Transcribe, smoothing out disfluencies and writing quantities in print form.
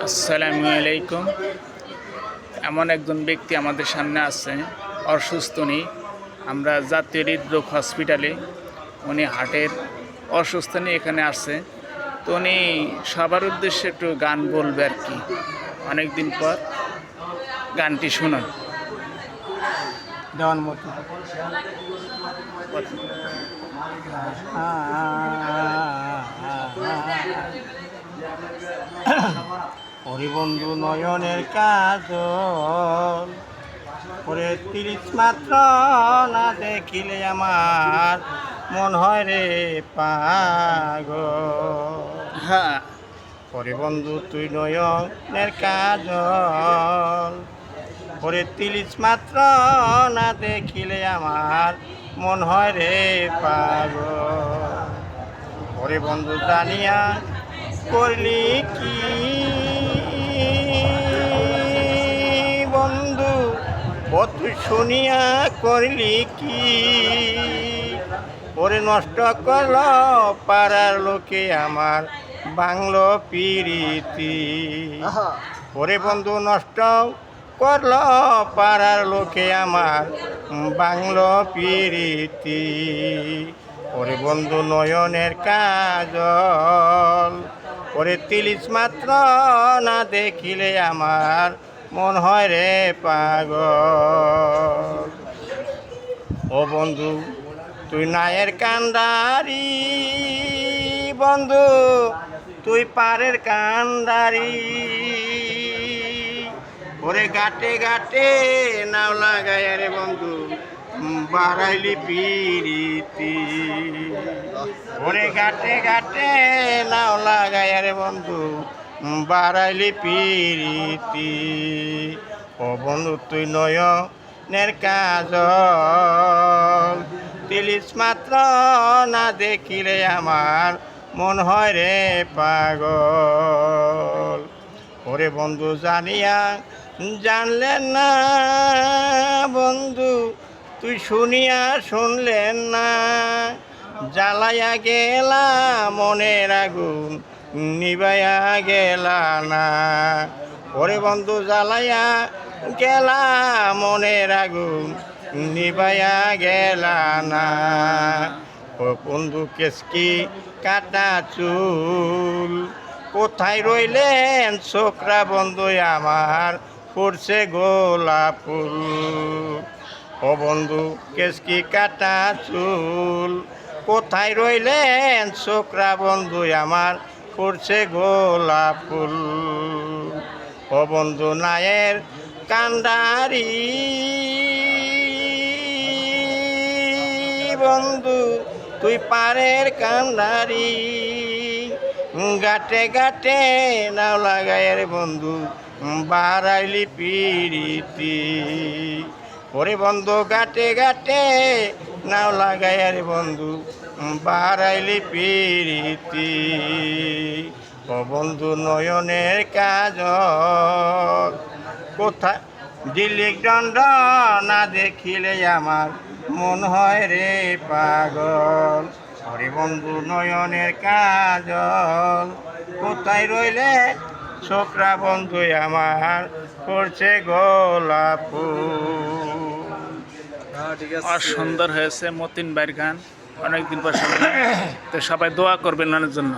আসসালামু আলাইকুম। এমন একজন ব্যক্তি আমাদের সামনে আছে, অসুস্থ নেই। আমরা জাতীয় হৃদরোগ হসপিটালে, উনি হার্টের অসুস্থ নিয়ে এখানে আসছে। তো উনি সবার উদ্দেশ্যে একটু গান বলবে আর কি, অনেকদিন পর গানটি শোনান। দেওয়ান মতো হরিবন্ধু নয়নের কাজল ওরে ৩০ মাত্র না দেখিলে আমার মন হয় রে পাগল। হ্যাঁ, হরিবন্ধু তুই নয়নের কাজল ওরে ৩০ মাত্র না দেখিলে আমার মন হয় রে পাগল। ওরে বন্ধু জানিয়া করলি কি বন্ধু, ও তুই শুনিয়া করলি কি, ওরে নষ্ট করল পাড়ার লোকে আমার বাংলো পিরিতি। ওরে বন্ধু নষ্ট করল পাড়ার লোকে আমার বাংলো পিরিতি। ওরে বন্ধু নয়নের কাজল ওরে ৩০ মাত্র না দেখিলে আমার মন হয় রে পাগল। ও বন্ধু তুই নায়ের কান্দারি, বন্ধু তুই পারের কান্দারি, ওরে গাটে গাটে নাও লাগায় রে বন্ধু বাড়াইলি পিরিতি। ওরে গাটে গাটে নাও লাগায় রে বন্ধু বাড়াইলি পিরিতি। ও বন্ধু তুই নয়নের কাজল ৩০ মাত্র না দেখিলে আমার মন হয় রে পাগল। ওরে বন্ধু জানিয়া জানলেন না বন্ধু, তুই শুনিয়া শুনলেন না, জ্বালাইয়া গেলা মনের আগুন নিবাইয়া গেলা না। ওরে বন্ধু জ্বালাইয়া গেলা মনের আগুন নিবাইয়া গেলা না। ও বন্ধু কেসকি কাটা চুল কোথায় রইলেন ছোকরা বন্ধু আমার পড়ছে গোলাপ ফুল। ও বন্ধু কেসকি কাটা চুল কোথায় রইলেন ছোকরা বন্ধু আমার পড়ছে গোলাপ ফুল। ও বন্ধু নায়ের কান্দারি, বন্ধু তুই পারের কান্দারি, গাটে গাটে নাও লাগায় রে বন্ধু বাড়াইলি পিরিতি। ওরে বন্ধু গাটে গাটে নাও লাগায় রে বন্ধু বাড়াইলি পিরিতি। ও বন্ধু নয়নের কাজল কোথায় দিল্লিক দণ্ড না দেখিলে আমার মন হয় রে পাগল। হরে বন্ধু নয়নের কাজল কোথায় রইলে ছোকরা বন্ধু আমার করছে গোলাপ ফুল। আর সুন্দর হয়েছে মতিন ভাইয়ের গান, অনেকদিন পর শুনলাম। তো সবাই দোয়া করবেন ওনার জন্য।